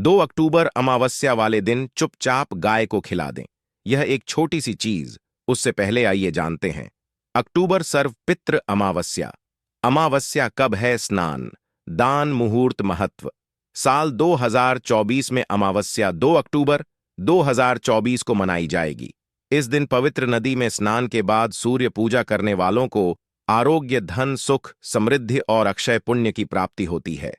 2 अक्टूबर अमावस्या वाले दिन चुपचाप गाय को खिला दें। यह एक छोटी सी चीज। उससे पहले आइए जानते हैं। अक्टूबर सर्व पितृ अमावस्या। अमावस्या कब है? स्नान, दान, मुहूर्त, महत्व। साल 2024 में अमावस्या 2 अक्टूबर 2024 को मनाई जाएगी। इस दिन पवित्र नदी में स्नान के बाद सूर्य पूजा करने वालों को आरोग्य, धन, सुख, समृद्धि और अक्षय पुण्य की प्राप्ति होती है।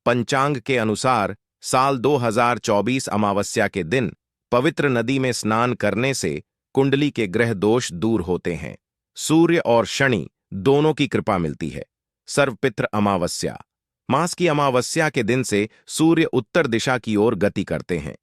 पंचांग के अनुसार साल 2024 अमावस्या के दिन पवित्र नदी में स्नान करने से कुंडली के ग्रह दोष दूर होते हैं। सूर्य और शनि दोनों की कृपा मिलती है। सर्वपितृ अमावस्या। मास की अमावस्या के दिन से सूर्य उत्तर दिशा की ओर गति करते हैं।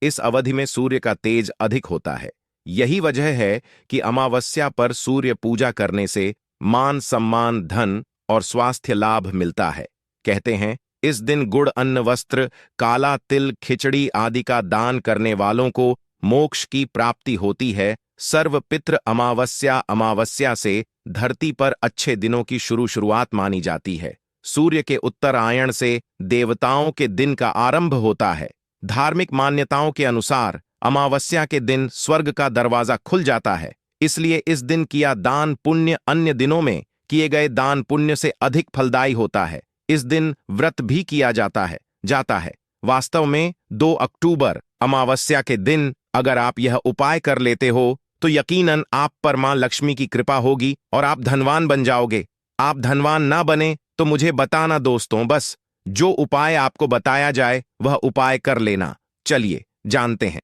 इस अवधि में सूर्य का तेज अधिक होता है। यही वजह है कि अमावस्या पर सूर्य पूजा करने से मान, सम्मान, धन और स्वास्थ्य लाभ मिलता है। कहते हैं इस दिन गुड़, अन्न, वस्त्र, काला तिल, खिचड़ी आदि का दान करने वालों को मोक्ष की प्राप्ति होती है। सर्वपितृ अमावस्या अमावस्या से धरती पर अच्छे दिनों की शुरुआत मानी जाती है। सूर्य के उत्तरायण से देवताओं के दिन का आरंभ होता है। धार्मिक मान्यताओं के अनुसार अमावस्या के दिन स्वर्ग का दरवाजा खुल जाता है। इसलिए इस दिन किया दान पुण्य अन्य दिनों में किए गए दान पुण्य से अधिक फलदायी होता है। इस दिन व्रत भी किया जाता है। वास्तव में 2 अक्टूबर अमावस्या के दिन अगर आप यह उपाय कर लेते हो तो यकीनन आप पर मां लक्ष्मी की कृपा होगी और आप धनवान बन जाओगे। आप धनवान ना बने तो मुझे बताना दोस्तों, बस जो उपाय आपको बताया जाए वह उपाय कर लेना। चलिए जानते हैं।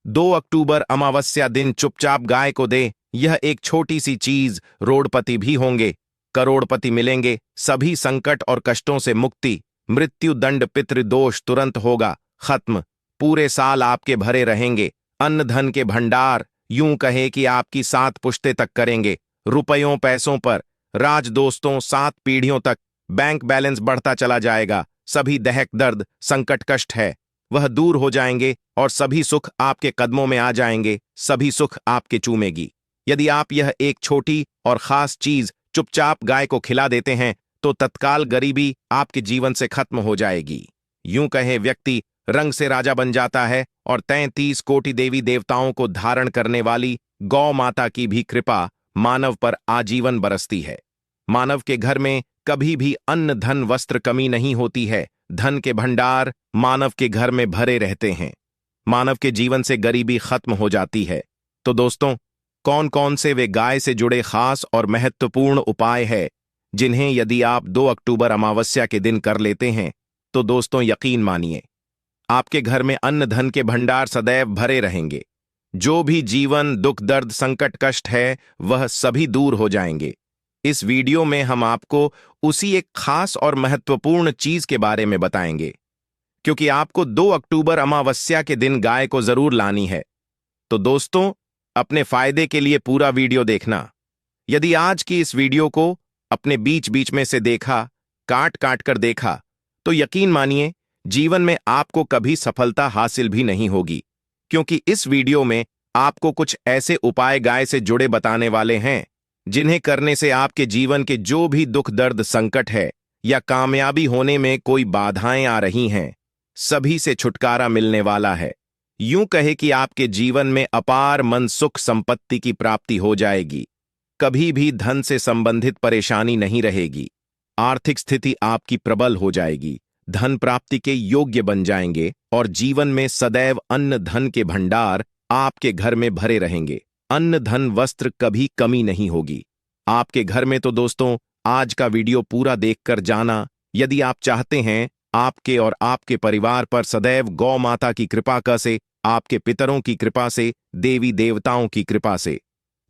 2 अक्टूबर अमावस्या दिन चुपचाप गाय को दे। यह एक छोटी सी चीज। रोडपति भी होंगे, करोड़पति मिलेंगे, सभी संकट और कष्टों से मुक्ति, मृत्यु दंड, पितृदोष तुरंत होगा खत्म। पूरे साल आपके भरे रहेंगे। अन्न धन के भंडार, यूं कहे कि आपकी 7 पुश्ते तक करेंगे। रुपयों पैसों पर राज दोस्तों 7 पीढ़ियों तक बैंक बैलेंस बढ़ता चला जाएगा। सभी दहक दर्द संकट कष्ट है वह दूर हो जाएंगे और सभी सुख आपके कदमों में आ जाएंगे। सभी सुख आपके चूमेगी। यदि आप यह एक छोटी और खास चीज चुपचाप गाय को खिला देते हैं तो तत्काल गरीबी आपके जीवन से खत्म हो जाएगी। यूं कहे व्यक्ति रंग से राजा बन जाता है और 33 कोटि देवी देवताओं को धारण करने वाली गौ माता की भी कृपा मानव पर आजीवन बरसती है। मानव के घर में कभी भी अन्न, धन, वस्त्र कमी नहीं होती है। धन के भंडार मानव के घर में भरे रहते हैं। मानव के जीवन से गरीबी खत्म हो जाती है। तो दोस्तों, कौन कौन से वे गाय से जुड़े खास और महत्वपूर्ण उपाय है जिन्हें यदि आप 2 अक्टूबर अमावस्या के दिन कर लेते हैं तो दोस्तों यकीन मानिए आपके घर में अन्न धन के भंडार सदैव भरे रहेंगे। जो भी जीवन दुख दर्द संकट कष्ट है वह सभी दूर हो जाएंगे। इस वीडियो में हम आपको उसी एक खास और महत्वपूर्ण चीज के बारे में बताएंगे, क्योंकि आपको 2 अक्टूबर अमावस्या के दिन गाय को जरूर लानी है। तो दोस्तों, अपने फायदे के लिए पूरा वीडियो देखना। यदि आज की इस वीडियो को अपने बीच बीच में से देखा, काट काट कर देखा, तो यकीन मानिए जीवन में आपको कभी सफलता हासिल भी नहीं होगी, क्योंकि इस वीडियो में आपको कुछ ऐसे उपाय गाय से जुड़े बताने वाले हैं जिन्हें करने से आपके जीवन के जो भी दुख दर्द संकट है या कामयाबी होने में कोई बाधाएं आ रही हैं, सभी से छुटकारा मिलने वाला है। यूं कहे कि आपके जीवन में अपार मन सुख संपत्ति की प्राप्ति हो जाएगी। कभी भी धन से संबंधित परेशानी नहीं रहेगी। आर्थिक स्थिति आपकी प्रबल हो जाएगी। धन प्राप्ति के योग्य बन जाएंगे और जीवन में सदैव अन्न धन के भंडार आपके घर में भरे रहेंगे। अन्न धन वस्त्र कभी कमी नहीं होगी आपके घर में। तो दोस्तों, आज का वीडियो पूरा देखकर जाना यदि आप चाहते हैं आपके और आपके परिवार पर सदैव गौ माता की कृपा का से, आपके पितरों की कृपा से, देवी देवताओं की कृपा से।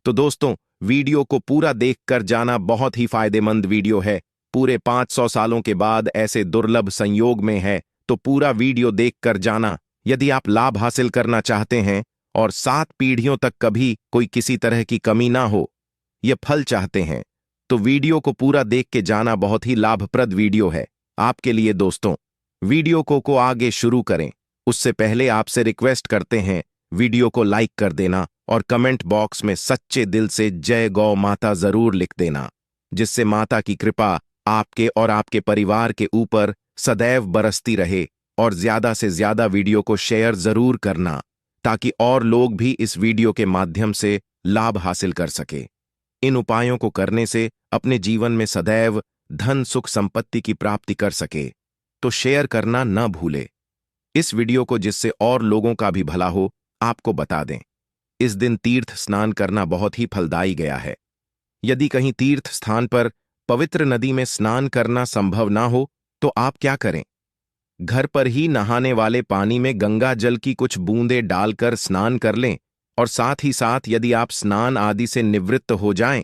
तो दोस्तों, वीडियो को पूरा देखकर जाना। बहुत ही फायदेमंद वीडियो है। पूरे 500 सालों के बाद ऐसे दुर्लभ संयोग में है, तो पूरा वीडियो देखकर जाना। यदि आप लाभ हासिल करना चाहते हैं और 7 पीढ़ियों तक कभी कोई किसी तरह की कमी ना हो, ये फल चाहते हैं, तो वीडियो को पूरा देख के जाना। बहुत ही लाभप्रद वीडियो है आपके लिए दोस्तों। वीडियो को आगे शुरू करें उससे पहले आपसे रिक्वेस्ट करते हैं वीडियो को लाइक कर देना और कमेंट बॉक्स में सच्चे दिल से जय गौ माता जरूर लिख देना, जिससे माता की कृपा आपके और आपके परिवार के ऊपर सदैव बरसती रहे और ज्यादा से ज्यादा वीडियो को शेयर जरूर करना ताकि और लोग भी इस वीडियो के माध्यम से लाभ हासिल कर सके। इन उपायों को करने से अपने जीवन में सदैव धन सुख संपत्ति की प्राप्ति कर सके तो शेयर करना न भूले। इस वीडियो को जिससे और लोगों का भी भला हो आपको बता दें। इस दिन तीर्थ स्नान करना बहुत ही फलदायी गया है। यदि कहीं तीर्थ स्थान पर पवित्र नदी में स्नान करना संभव ना हो तो आप क्या करें, घर पर ही नहाने वाले पानी में गंगा जल की कुछ बूंदें डालकर स्नान कर लें और साथ ही साथ यदि आप स्नान आदि से निवृत्त हो जाएं,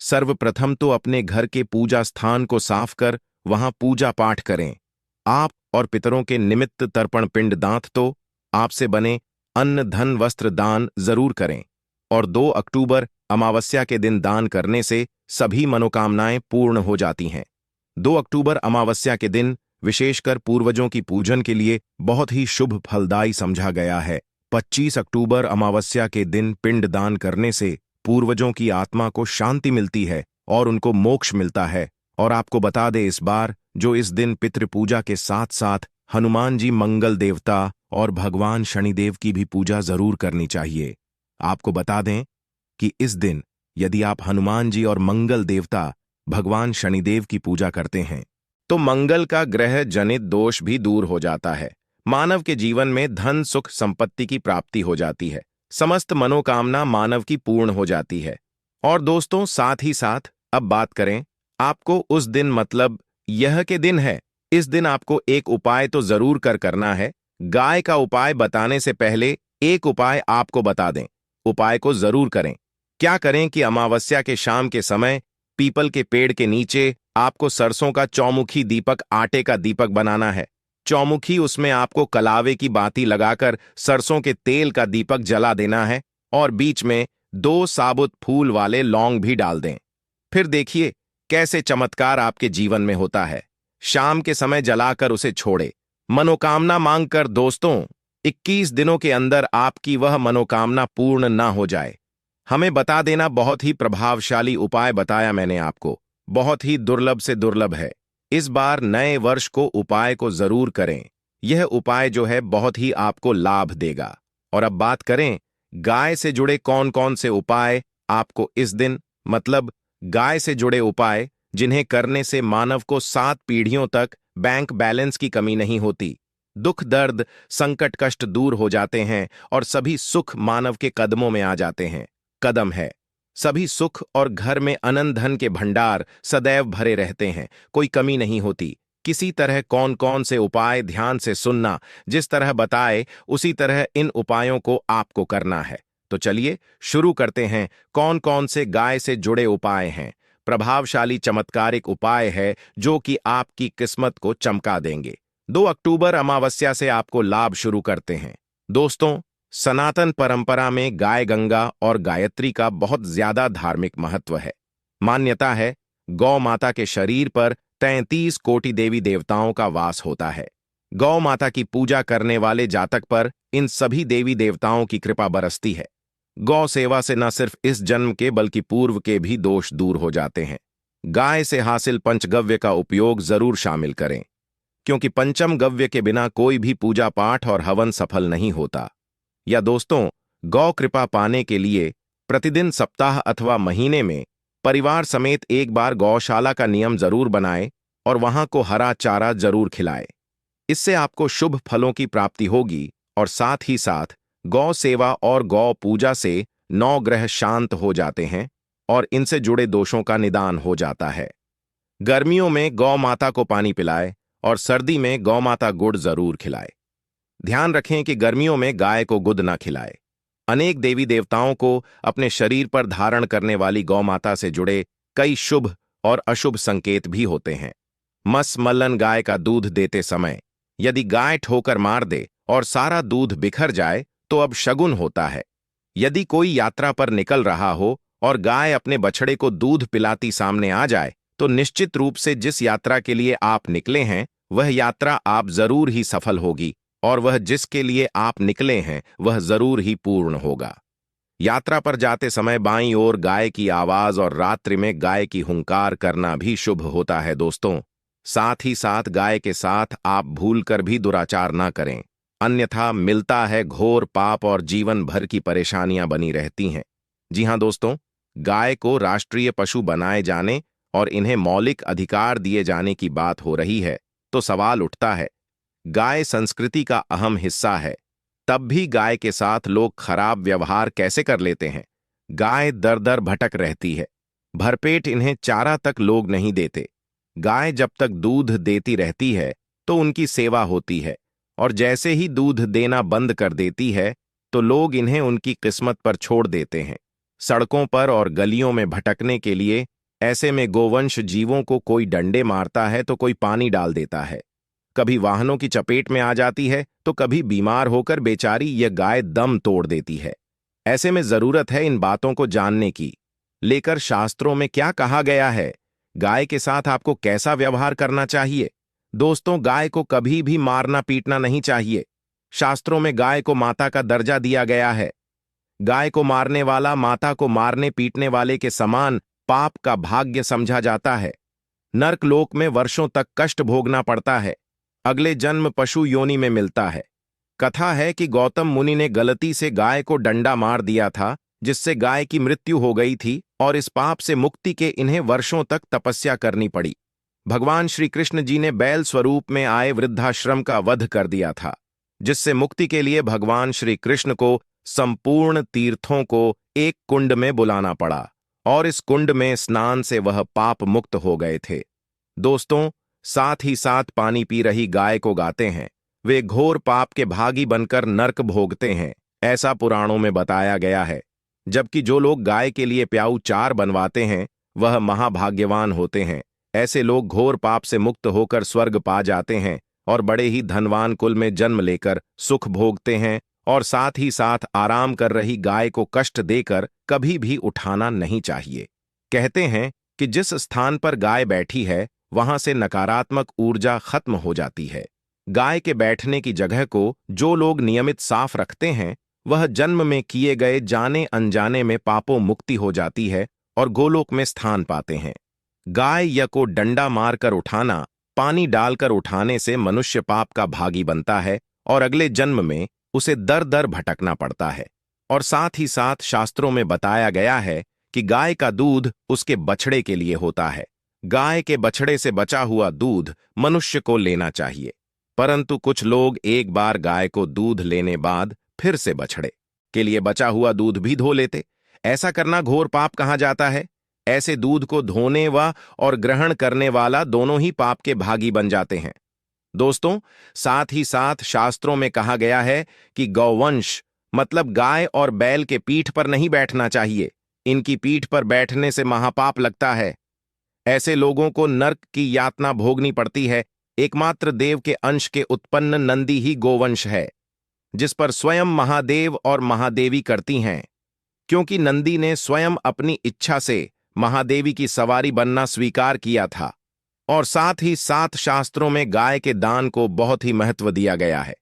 सर्वप्रथम तो अपने घर के पूजा स्थान को साफ कर वहां पूजा पाठ करें। आप और पितरों के निमित्त तर्पण पिंड दांत तो आपसे बने अन्न धन वस्त्र दान जरूर करें और 2 अक्टूबर अमावस्या के दिन दान करने से सभी मनोकामनाएं पूर्ण हो जाती हैं। 2 अक्टूबर अमावस्या के दिन विशेषकर पूर्वजों की पूजन के लिए बहुत ही शुभ फलदायी समझा गया है। 25 अक्टूबर अमावस्या के दिन पिंड दान करने से पूर्वजों की आत्मा को शांति मिलती है और उनको मोक्ष मिलता है। और आपको बता दे इस बार जो इस दिन पितृपूजा के साथ साथ हनुमान जी मंगल देवता और भगवान शनिदेव की भी पूजा जरूर करनी चाहिए। आपको बता दें कि इस दिन यदि आप हनुमान जी और मंगल देवता भगवान शनिदेव की पूजा करते हैं तो मंगल का ग्रह जनित दोष भी दूर हो जाता है। मानव के जीवन में धन सुख संपत्ति की प्राप्ति हो जाती है। समस्त मनोकामना मानव की पूर्ण हो जाती है। और दोस्तों साथ ही साथ अब बात करें आपको उस दिन मतलब यह के दिन है। इस दिन आपको एक उपाय तो जरूर करना है। गाय का उपाय बताने से पहले एक उपाय आपको बता दें। उपाय को जरूर करें। क्या करें कि अमावस्या के शाम के समय पीपल के पेड़ के नीचे आपको सरसों का चौमुखी दीपक आटे का दीपक बनाना है। चौमुखी उसमें आपको कलावे की बाती लगाकर सरसों के तेल का दीपक जला देना है और बीच में 2 साबुत फूल वाले लौंग भी डाल दें। फिर देखिए कैसे चमत्कार आपके जीवन में होता है। शाम के समय जलाकर उसे छोड़े। मनोकामना मांगकर दोस्तों 21 दिनों के अंदर आपकी वह मनोकामना पूर्ण ना हो जाए। हमें बता देना बहुत ही प्रभावशाली उपाय बताया मैंने आपको, बहुत ही दुर्लभ से दुर्लभ है। इस बार नए वर्ष को उपाय को जरूर करें। यह उपाय जो है बहुत ही आपको लाभ देगा। और अब बात करें गाय से जुड़े कौन कौन से उपाय आपको इस दिन मतलब गाय से जुड़े उपाय जिन्हें करने से मानव को 7 पीढ़ियों तक बैंक बैलेंस की कमी नहीं होती, दुख दर्द संकट कष्ट दूर हो जाते हैं और सभी सुख मानव के कदमों में आ जाते हैं। कदम है सभी सुख और घर में अनंत धन के भंडार सदैव भरे रहते हैं, कोई कमी नहीं होती। किसी तरह कौन कौन से उपाय ध्यान से सुनना, जिस तरह बताए उसी तरह इन उपायों को आपको करना है। तो चलिए शुरू करते हैं। कौन कौन से गाय से जुड़े उपाय हैं। प्रभावशाली चमत्कारिक उपाय है जो कि आपकी किस्मत को चमका देंगे। 2 अक्टूबर अमावस्या से आपको लाभ शुरू करते हैं। दोस्तों सनातन परंपरा में गाय गंगा और गायत्री का बहुत ज्यादा धार्मिक महत्व है। मान्यता है गौ माता के शरीर पर 33 कोटि देवी देवताओं का वास होता है। गौ माता की पूजा करने वाले जातक पर इन सभी देवी देवताओं की कृपा बरसती है। गौ सेवा से न सिर्फ इस जन्म के बल्कि पूर्व के भी दोष दूर हो जाते हैं। गाय से हासिल पंचगव्य का उपयोग जरूर शामिल करें क्योंकि पंचम गव्य के बिना कोई भी पूजा पाठ और हवन सफल नहीं होता। या दोस्तों गौ कृपा पाने के लिए प्रतिदिन सप्ताह अथवा महीने में परिवार समेत एक बार गौशाला का नियम जरूर बनाएं और वहां को हरा चारा जरूर खिलाएं। इससे आपको शुभ फलों की प्राप्ति होगी और साथ ही साथ गौ सेवा और गौ पूजा से 9 ग्रह शांत हो जाते हैं और इनसे जुड़े दोषों का निदान हो जाता है। गर्मियों में गौ माता को पानी पिलाए और सर्दी में गौ माता गुड़ जरूर खिलाए। ध्यान रखें कि गर्मियों में गाय को गुद ना खिलाए। अनेक देवी देवताओं को अपने शरीर पर धारण करने वाली गौ माता से जुड़े कई शुभ और अशुभ संकेत भी होते हैं। मसमलन गाय का दूध देते समय यदि गाय ठोकर मार दे और सारा दूध बिखर जाए तो अब शगुन होता है। यदि कोई यात्रा पर निकल रहा हो और गाय अपने बछड़े को दूध पिलाती सामने आ जाए तो निश्चित रूप से जिस यात्रा के लिए आप निकले हैं वह यात्रा आप जरूर ही सफल होगी और वह जिसके लिए आप निकले हैं वह जरूर ही पूर्ण होगा। यात्रा पर जाते समय बाईं ओर गाय की आवाज और रात्रि में गाय की हुंकार करना भी शुभ होता है। दोस्तों साथ ही साथ गाय के साथ आप भूलकर भी दुराचार ना करें, अन्यथा मिलता है घोर पाप और जीवन भर की परेशानियां बनी रहती हैं। जी हां दोस्तों, गाय को राष्ट्रीय पशु बनाए जाने और इन्हें मौलिक अधिकार दिए जाने की बात हो रही है तो सवाल उठता है, गाय संस्कृति का अहम हिस्सा है, तब भी गाय के साथ लोग खराब व्यवहार कैसे कर लेते हैं। गाय दर दर भटक रहती है, भरपेट इन्हें चारा तक लोग नहीं देते। गाय जब तक दूध देती रहती है तो उनकी सेवा होती है, और जैसे ही दूध देना बंद कर देती है तो लोग इन्हें उनकी किस्मत पर छोड़ देते हैं, सड़कों पर और गलियों में भटकने के लिए। ऐसे में गोवंश जीवों को कोई डंडे मारता है तो कोई पानी डाल देता है, कभी वाहनों की चपेट में आ जाती है तो कभी बीमार होकर बेचारी यह गाय दम तोड़ देती है। ऐसे में जरूरत है इन बातों को जानने की, लेकर शास्त्रों में क्या कहा गया है, गाय के साथ आपको कैसा व्यवहार करना चाहिए। दोस्तों, गाय को कभी भी मारना पीटना नहीं चाहिए। शास्त्रों में गाय को माता का दर्जा दिया गया है। गाय को मारने वाला माता को मारने पीटने वाले के समान पाप का भाग्य समझा जाता है। नर्कलोक में वर्षों तक कष्ट भोगना पड़ता है, अगले जन्म पशु योनि में मिलता है। कथा है कि गौतम मुनि ने गलती से गाय को डंडा मार दिया था, जिससे गाय की मृत्यु हो गई थी, और इस पाप से मुक्ति के इन्हें वर्षों तक तपस्या करनी पड़ी। भगवान श्री कृष्ण जी ने बैल स्वरूप में आए वृद्धाश्रम का वध कर दिया था, जिससे मुक्ति के लिए भगवान श्री कृष्ण को संपूर्ण तीर्थों को एक कुंड में बुलाना पड़ा, और इस कुंड में स्नान से वह पाप मुक्त हो गए थे। दोस्तों, साथ ही साथ पानी पी रही गाय को गाते हैं, वे घोर पाप के भागी बनकर नर्क भोगते हैं, ऐसा पुराणों में बताया गया है। जबकि जो लोग गाय के लिए प्याऊ चार बनवाते हैं वह महाभाग्यवान होते हैं। ऐसे लोग घोर पाप से मुक्त होकर स्वर्ग पा जाते हैं और बड़े ही धनवान कुल में जन्म लेकर सुख भोगते हैं, और साथ ही साथ आराम कर रही गाय को कष्ट देकर कभी भी उठाना नहीं चाहिए। कहते हैं कि जिस स्थान पर गाय बैठी है वहां से नकारात्मक ऊर्जा खत्म हो जाती है। गाय के बैठने की जगह को जो लोग नियमित साफ रखते हैं वह जन्म में किए गए जाने अनजाने में पापों मुक्ति हो जाती है और गोलोक में स्थान पाते हैं। गाय या को डंडा मारकर उठाना, पानी डालकर उठाने से मनुष्य पाप का भागी बनता है और अगले जन्म में उसे दर दर भटकना पड़ता है। और साथ ही साथ शास्त्रों में बताया गया है कि गाय का दूध उसके बछड़े के लिए होता है। गाय के बछड़े से बचा हुआ दूध मनुष्य को लेना चाहिए, परंतु कुछ लोग एक बार गाय को दूध लेने बाद फिर से बछड़े के लिए बचा हुआ दूध भी धो लेते। ऐसा करना घोर पाप कहा जाता है। ऐसे दूध को धोने वा और ग्रहण करने वाला दोनों ही पाप के भागी बन जाते हैं। दोस्तों, साथ ही साथ शास्त्रों में कहा गया है कि गौवंश मतलब गाय और बैल के पीठ पर नहीं बैठना चाहिए। इनकी पीठ पर बैठने से महापाप लगता है। ऐसे लोगों को नर्क की यातना भोगनी पड़ती है। एकमात्र देव के अंश के उत्पन्न नंदी ही गोवंश है, जिस पर स्वयं महादेव और महादेवी करती हैं, क्योंकि नंदी ने स्वयं अपनी इच्छा से महादेवी की सवारी बनना स्वीकार किया था। और साथ ही साथ शास्त्रों में गाय के दान को बहुत ही महत्व दिया गया है,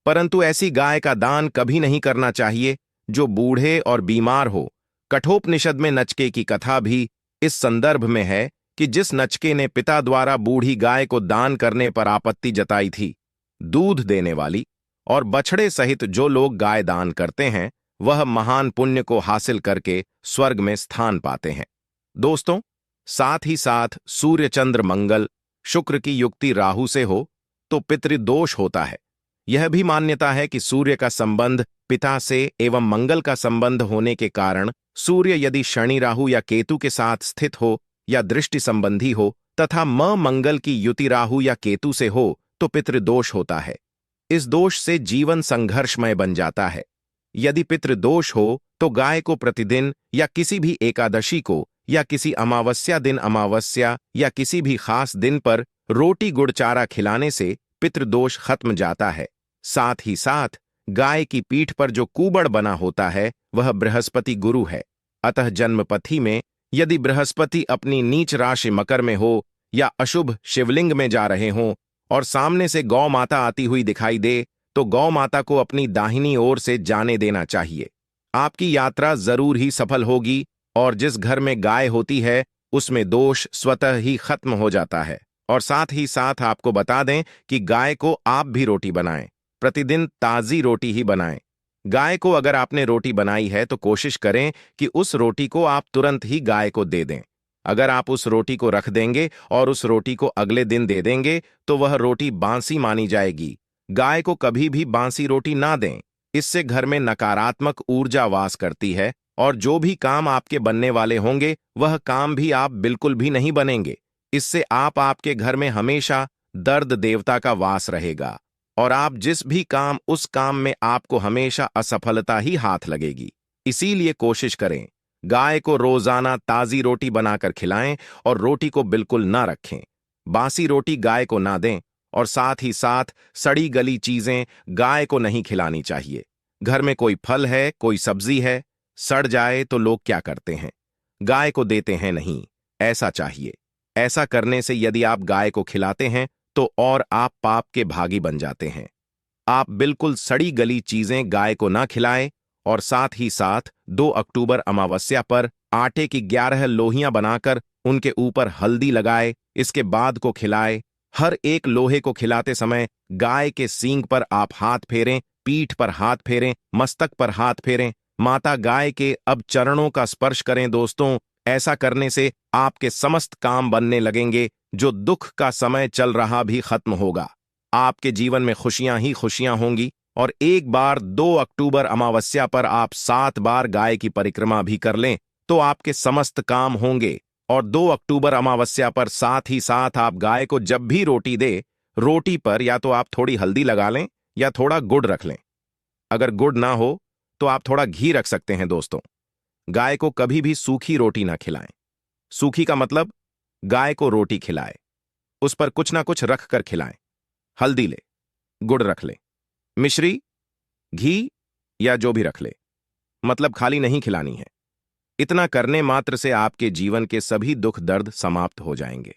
परंतु ऐसी गाय का दान कभी नहीं करना चाहिए जो बूढ़े और बीमार हो। कठोपनिषद में नचके की कथा भी इस संदर्भ में है कि जिस नचके ने पिता द्वारा बूढ़ी गाय को दान करने पर आपत्ति जताई थी, दूध देने वाली और बछड़े सहित जो लोग गाय दान करते हैं वह महान पुण्य को हासिल करके स्वर्ग में स्थान पाते हैं। दोस्तों, साथ ही साथ सूर्य चंद्र मंगल शुक्र की युक्ति राहु से हो तो पितृदोष होता है। यह भी मान्यता है कि सूर्य का संबंध पिता से एवं मंगल का संबंध होने के कारण सूर्य यदि शनि राहु या केतु के साथ स्थित हो या दृष्टि संबंधी हो तथा मंगल की युति राहु या केतु से हो तो पितृदोष होता है। इस दोष से जीवन संघर्षमय बन जाता है। यदि पितृदोष हो तो गाय को प्रतिदिन या किसी भी एकादशी को या किसी अमावस्या दिन अमावस्या या किसी भी खास दिन पर रोटी गुड़ चारा खिलाने से पितृदोष खत्म जाता है। साथ ही साथ गाय की पीठ पर जो कूबड़ बना होता है वह बृहस्पति गुरु है। अतः जन्मपथी में यदि बृहस्पति अपनी नीच राशि मकर में हो या अशुभ शिवलिंग में जा रहे हों और सामने से गौ माता आती हुई दिखाई दे तो गौ माता को अपनी दाहिनी ओर से जाने देना चाहिए। आपकी यात्रा जरूर ही सफल होगी और जिस घर में गाय होती है उसमें दोष स्वतः ही खत्म हो जाता है। और साथ ही साथ आपको बता दें कि गाय को आप भी रोटी बनाएं। प्रतिदिन ताज़ी रोटी ही बनाएं। गाय को अगर आपने रोटी बनाई है तो कोशिश करें कि उस रोटी को आप तुरंत ही गाय को दे दें। अगर आप उस रोटी को रख देंगे और उस रोटी को अगले दिन दे देंगे तो वह रोटी बासी मानी जाएगी। गाय को कभी भी बासी रोटी ना दें। इससे घर में नकारात्मक ऊर्जा वास करती है और जो भी काम आपके बनने वाले होंगे वह काम भी आप बिल्कुल भी नहीं बनेंगे। इससे आपके घर में हमेशा दर्द देवता का वास रहेगा और आप जिस भी काम उस काम में आपको हमेशा असफलता ही हाथ लगेगी। इसीलिए कोशिश करें गाय को रोजाना ताजी रोटी बनाकर खिलाएं और रोटी को बिल्कुल ना रखें। बासी रोटी गाय को ना दें और साथ ही साथ सड़ी गली चीजें गाय को नहीं खिलानी चाहिए। घर में कोई फल है, कोई सब्जी है, सड़ जाए तो लोग क्या करते हैं? गाय को देते हैं नहीं, ऐसा चाहिए। ऐसा करने से यदि आप गाय को खिलाते हैं तो और आप पाप के भागी बन जाते हैं। आप बिल्कुल सड़ी गली चीजें गाय को ना खिलाएं और साथ ही साथ 2 अक्टूबर अमावस्या पर आटे की 11 लोहियां बनाकर उनके ऊपर हल्दी लगाए, इसके बाद को खिलाए। हर एक लोहे को खिलाते समय गाय के सींग पर आप हाथ फेरें, पीठ पर हाथ फेरें, मस्तक पर हाथ फेरें, माता गाय के अब चरणों का स्पर्श करें। दोस्तों, ऐसा करने से आपके समस्त काम बनने लगेंगे। जो दुख का समय चल रहा भी खत्म होगा। आपके जीवन में खुशियां ही खुशियां होंगी। और एक बार 2 अक्टूबर अमावस्या पर आप 7 बार गाय की परिक्रमा भी कर लें तो आपके समस्त काम होंगे। और 2 अक्टूबर अमावस्या पर साथ ही साथ आप गाय को जब भी रोटी दे, रोटी पर या तो आप थोड़ी हल्दी लगा लें या थोड़ा गुड़ रख लें। अगर गुड़ ना हो तो आप थोड़ा घी रख सकते हैं। दोस्तों, गाय को कभी भी सूखी रोटी ना खिलाएं। सूखी का मतलब गाय को रोटी खिलाए, उस पर कुछ ना कुछ रख कर खिलाएं। हल्दी ले, गुड़ रख ले, मिश्री, घी या जो भी रख ले, मतलब खाली नहीं खिलानी है। इतना करने मात्र से आपके जीवन के सभी दुख दर्द समाप्त हो जाएंगे।